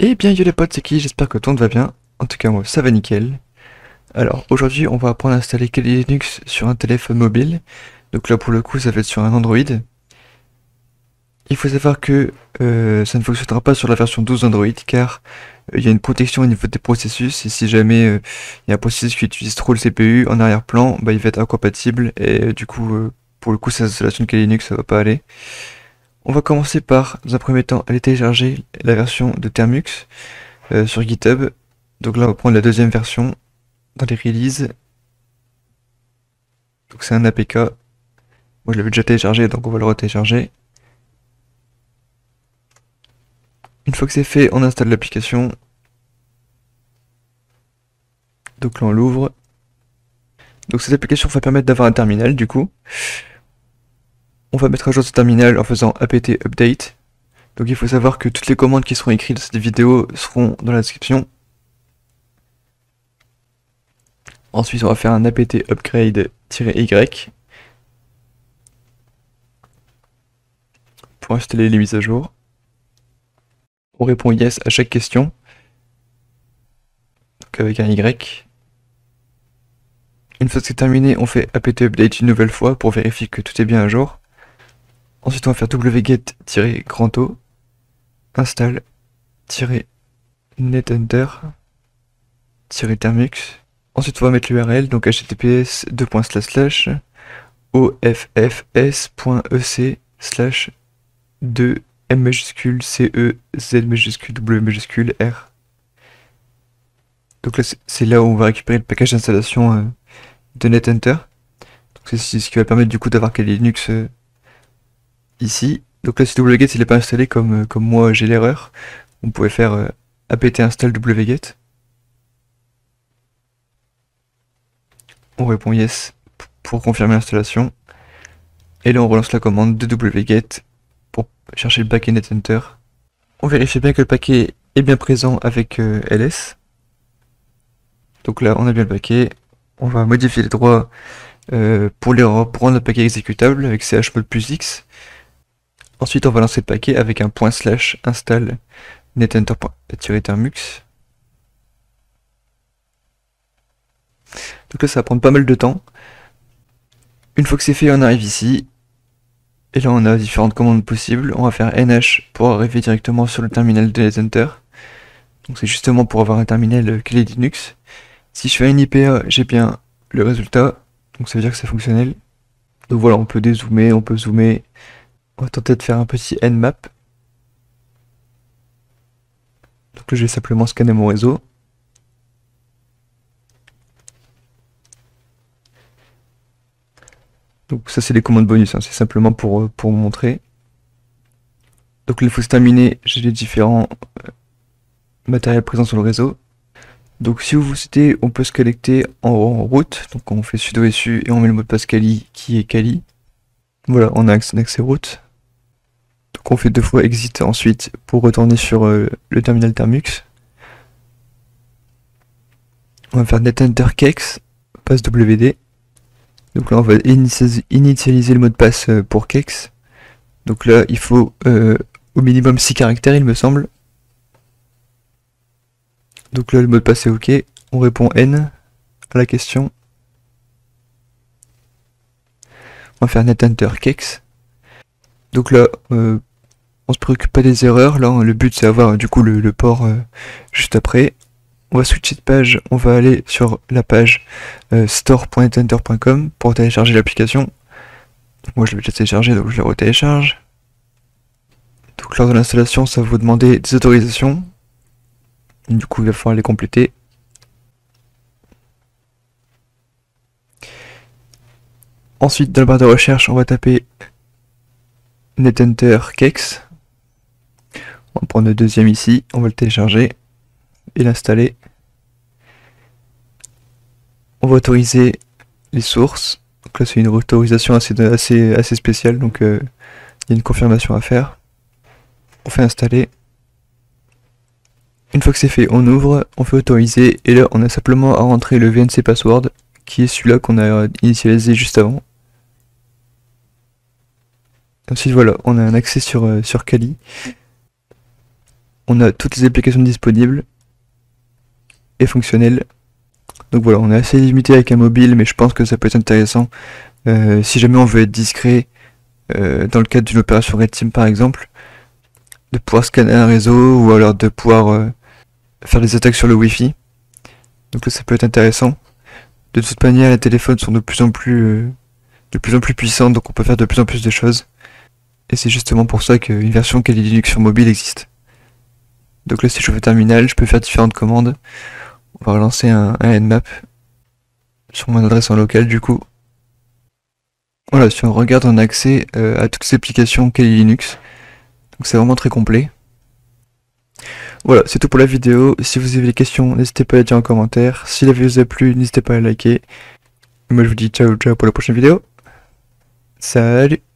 Eh bien yo les potes, c'est qui? J'espère que tout le monde va bien. En tout cas moi ça va nickel. Alors aujourd'hui on va apprendre à installer Kali Linux sur un téléphone mobile. Donc là pour le coup ça va être sur un Android. Il faut savoir que ça ne fonctionnera pas sur la version 12 Android car il y a une protection au niveau des processus et si jamais il y a un processus qui utilise trop le CPU en arrière-plan, bah, il va être incompatible et du coup pour le coup cette installation de Kali Linux ça va pas aller. On va commencer par dans un premier temps aller télécharger la version de Termux sur GitHub. Donc là on va prendre la deuxième version dans les releases. Donc c'est un APK. Moi je l'avais déjà téléchargé donc on va le retélécharger. Une fois que c'est fait, on installe l'application. Donc là on l'ouvre. Donc cette application va permettre d'avoir un terminal du coup. On va mettre à jour ce terminal en faisant apt update. Donc il faut savoir que toutes les commandes qui seront écrites dans cette vidéo seront dans la description. Ensuite on va faire un apt upgrade-y pour installer les mises à jour. On répond yes à chaque question. Donc avec un Y. Une fois que c'est terminé, on fait apt update une nouvelle fois pour vérifier que tout est bien à jour. Ensuite on va faire wget-grand-o install-netenter-termux. Ensuite on va mettre l'URL, donc https offs.ec/2 M majuscule C E Z majuscule W majuscule R. Donc là c'est là où on va récupérer le package d'installation de NetHunter. Donc c'est ce qui va permettre du coup d'avoir Kali Linux ici. Donc là si wget il n'est pas installé comme moi j'ai l'erreur, on pouvait faire apt install wget. On répond yes pour confirmer l'installation. Et là on relance la commande de wget pour chercher le paquet NetHunter. On vérifie bien que le paquet est bien présent avec ls. Donc là on a bien le paquet. On va modifier les droits pour rendre le paquet exécutable avec chmod plus x. Ensuite on va lancer le paquet avec un // install netenter-termux. Donc là ça va prendre pas mal de temps. Une fois que c'est fait on arrive ici. Et là on a différentes commandes possibles. On va faire nh pour arriver directement sur le terminal de NetHunter. Donc c'est justement pour avoir un terminal Kali Linux. Si je fais un IPA, j'ai bien le résultat. Donc ça veut dire que c'est fonctionnel. Donc voilà, on peut dézoomer, on peut zoomer. On va tenter de faire un petit nmap. Donc là je vais simplement scanner mon réseau. Donc ça c'est les commandes bonus, hein. C'est simplement pour vous montrer. Donc là il faut se terminer, j'ai les différents matériels présents sur le réseau. Donc si vous vous citez, on peut se connecter en route. Donc on fait sudo su et on met le mot de passe Kali qui est Kali. Voilà, on a accès route. Donc on fait 2 fois exit ensuite pour retourner sur le terminal Termux. On va faire netenter kex, passe wd. Donc là on va initialiser le mot de passe pour kex. Donc là il faut au minimum 6 caractères il me semble. Donc là le mot de passe est ok. On répond n à la question. On va faire netenter kex. Donc là on se préoccupe pas des erreurs. Là le but c'est avoir du coup le port juste après. On va switcher de page, on va aller sur la page store.netenter.com pour télécharger l'application. Moi je l'ai déjà téléchargé donc je la retélécharge. Donc lors de l'installation ça va vous demander des autorisations. Du coup il va falloir les compléter. Ensuite dans la barre de recherche on va taper netenter kex. On va prendre le deuxième ici, on va le télécharger et l'installer. On va autoriser les sources. Donc là c'est une autorisation assez spéciale, donc il y a une confirmation à faire. On fait installer. Une fois que c'est fait, on ouvre, on fait autoriser, et là on a simplement à rentrer le VNC password, qui est celui-là qu'on a initialisé juste avant. Ensuite voilà, on a un accès sur Kali. On a toutes les applications disponibles et fonctionnelles. Donc voilà, on est assez limité avec un mobile, mais je pense que ça peut être intéressant si jamais on veut être discret dans le cadre d'une opération Red Team par exemple, de pouvoir scanner un réseau ou alors de pouvoir faire des attaques sur le Wi-Fi. Donc là, ça peut être intéressant. De toute manière, les téléphones sont de plus en plus puissants, donc on peut faire de plus en plus de choses. Et c'est justement pour ça qu'une version Kali Linux sur mobile existe. Donc là, si je veux terminal, je peux faire différentes commandes. On va relancer un nmap sur mon adresse en local du coup. Voilà, si on regarde, on a accès à toutes les applications Kali Linux. Donc c'est vraiment très complet. Voilà, c'est tout pour la vidéo. Si vous avez des questions, n'hésitez pas à les dire en commentaire. Si la vidéo vous a plu, n'hésitez pas à liker. Moi je vous dis ciao ciao pour la prochaine vidéo. Salut!